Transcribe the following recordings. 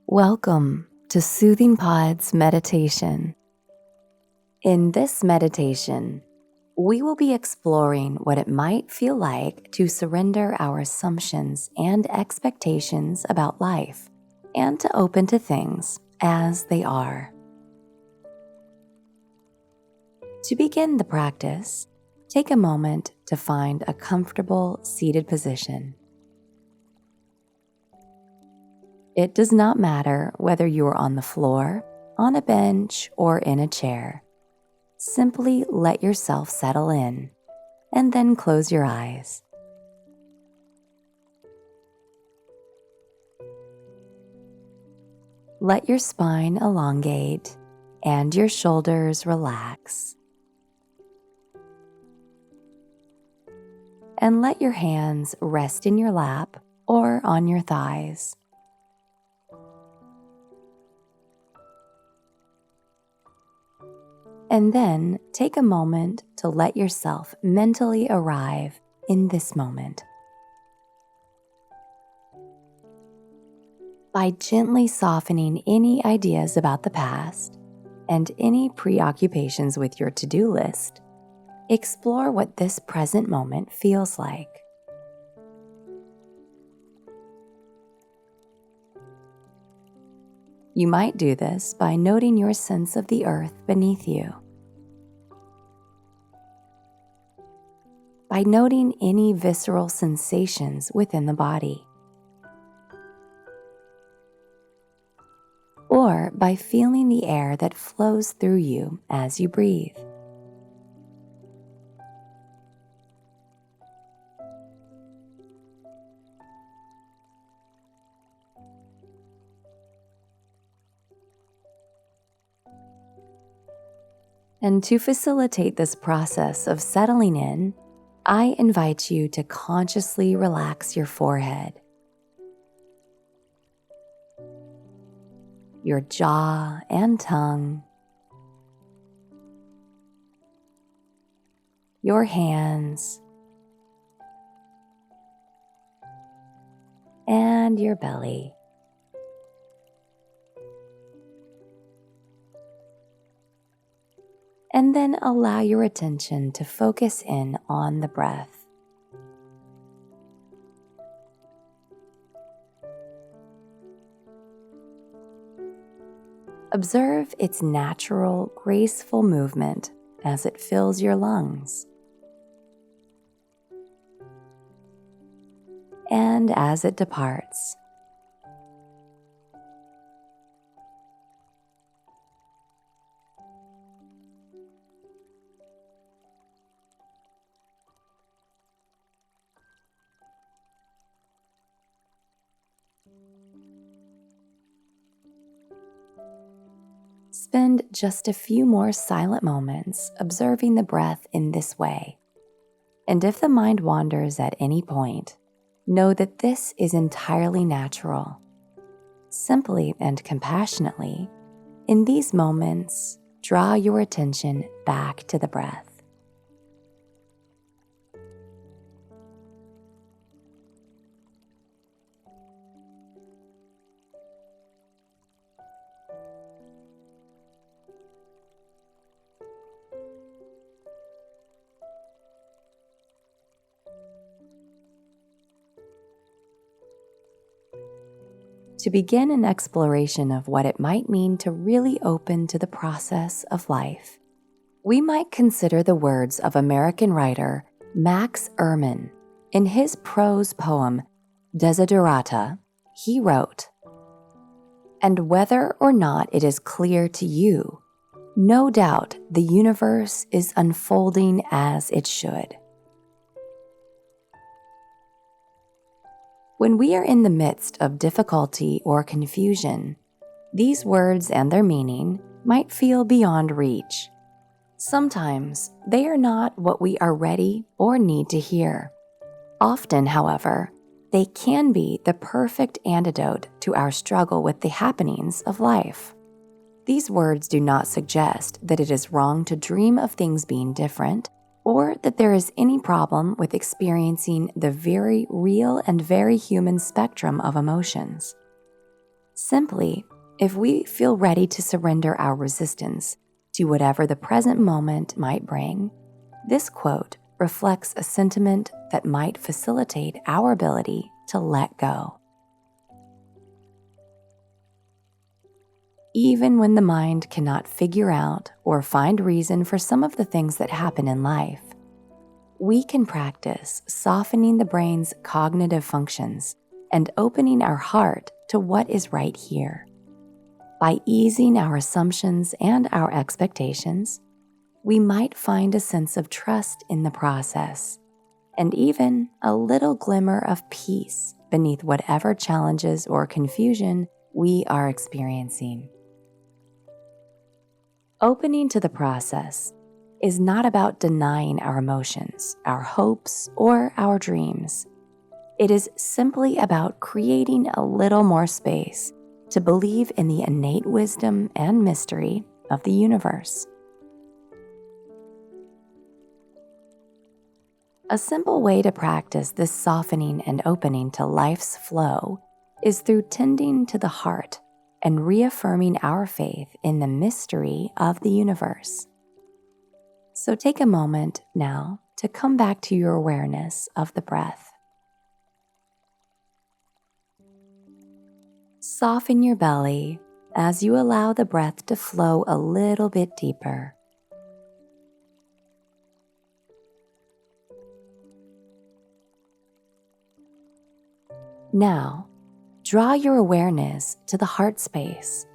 Welcome to Soothing Pod's meditation. In this meditation, we will be exploring what it might feel like to surrender our assumptions and expectations about life and to open to things as they are. To begin the practice, take a moment to find a comfortable seated position. It does not matter whether you are on the floor, on a bench, or in a chair. Simply let yourself settle in, and then close your eyes. Let your spine elongate and your shoulders relax. And let your hands rest in your lap or on your thighs. And then take a moment to let yourself mentally arrive in this moment. By gently softening any ideas about the past and any preoccupations with your to-do list, explore what this present moment feels like. You might do this by noting your sense of the earth beneath you. By noting any visceral sensations within the body. Or by feeling the air that flows through you as you breathe. And to facilitate this process of settling in, I invite you to consciously relax your forehead, your jaw and tongue, your hands, and your belly. And then allow your attention to focus in on the breath. Observe its natural, graceful movement as it fills your lungs. And as it departs. Spend just a few more silent moments observing the breath in this way. And if the mind wanders at any point, know that this is entirely natural. Simply and compassionately, in these moments, draw your attention back to the breath. To begin an exploration of what it might mean to really open to the process of life, we might consider the words of American writer Max Ehrmann. In his prose poem, Desiderata, he wrote, "And whether or not it is clear to you, no doubt the universe is unfolding as it should." When we are in the midst of difficulty or confusion, these words and their meaning might feel beyond reach. Sometimes they are not what we are ready or need to hear. Often, however, they can be the perfect antidote to our struggle with the happenings of life. These words do not suggest that it is wrong to dream of things being different, or that there is any problem with experiencing the very real and very human spectrum of emotions. Simply, if we feel ready to surrender our resistance to whatever the present moment might bring, this quote reflects a sentiment that might facilitate our ability to let go. Even when the mind cannot figure out or find reason for some of the things that happen in life, we can practice softening the brain's cognitive functions and opening our heart to what is right here. By easing our assumptions and our expectations, we might find a sense of trust in the process and even a little glimmer of peace beneath whatever challenges or confusion we are experiencing. Opening to the process is not about denying our emotions, our hopes, or our dreams. It is simply about creating a little more space to believe in the innate wisdom and mystery of the universe. A simple way to practice this softening and opening to life's flow is through tending to the heart and reaffirming our faith in the mystery of the universe. So take a moment now to come back to your awareness of the breath. Soften your belly as you allow the breath to flow a little bit deeper. Now, draw your awareness to the heart space,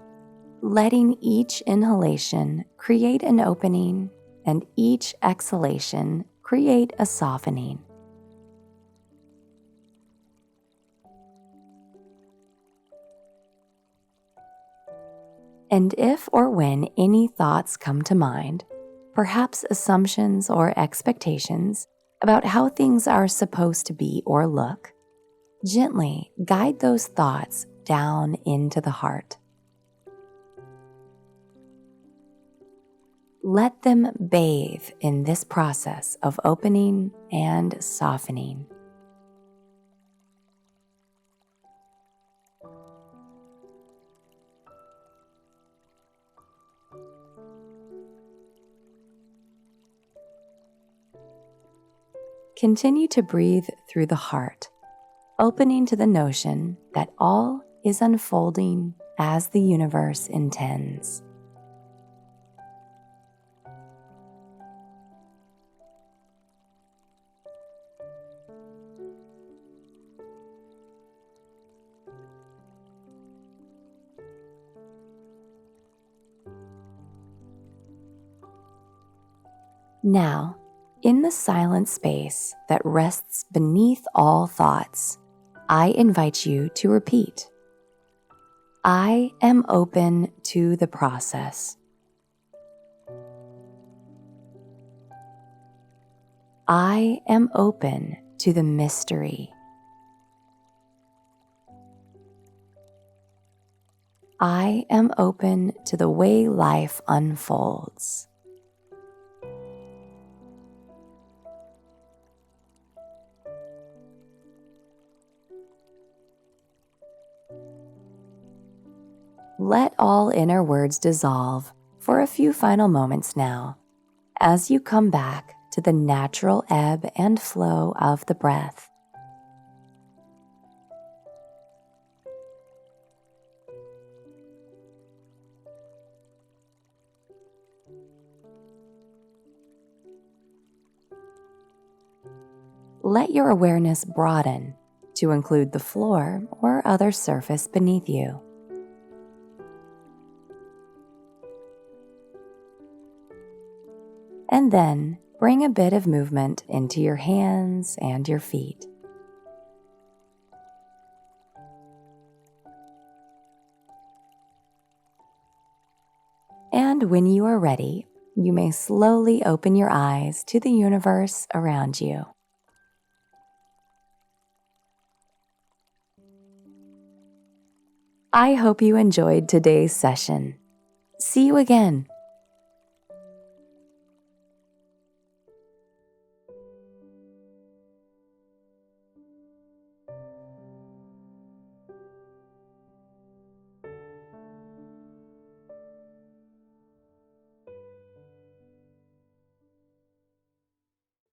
letting each inhalation create an opening and each exhalation create a softening. And if or when any thoughts come to mind, perhaps assumptions or expectations about how things are supposed to be or look, gently guide those thoughts down into the heart. Let them bathe in this process of opening and softening. Continue to breathe through the heart, opening to the notion that all is unfolding as the universe intends. Now, in the silent space that rests beneath all thoughts, I invite you to repeat, I am open to the process. I am open to the mystery. I am open to the way life unfolds. Let all inner words dissolve for a few final moments now, as you come back to the natural ebb and flow of the breath. Let your awareness broaden to include the floor or other surface beneath you. And then bring a bit of movement into your hands and your feet. And when you are ready, you may slowly open your eyes to the universe around you. I hope you enjoyed today's session. See you again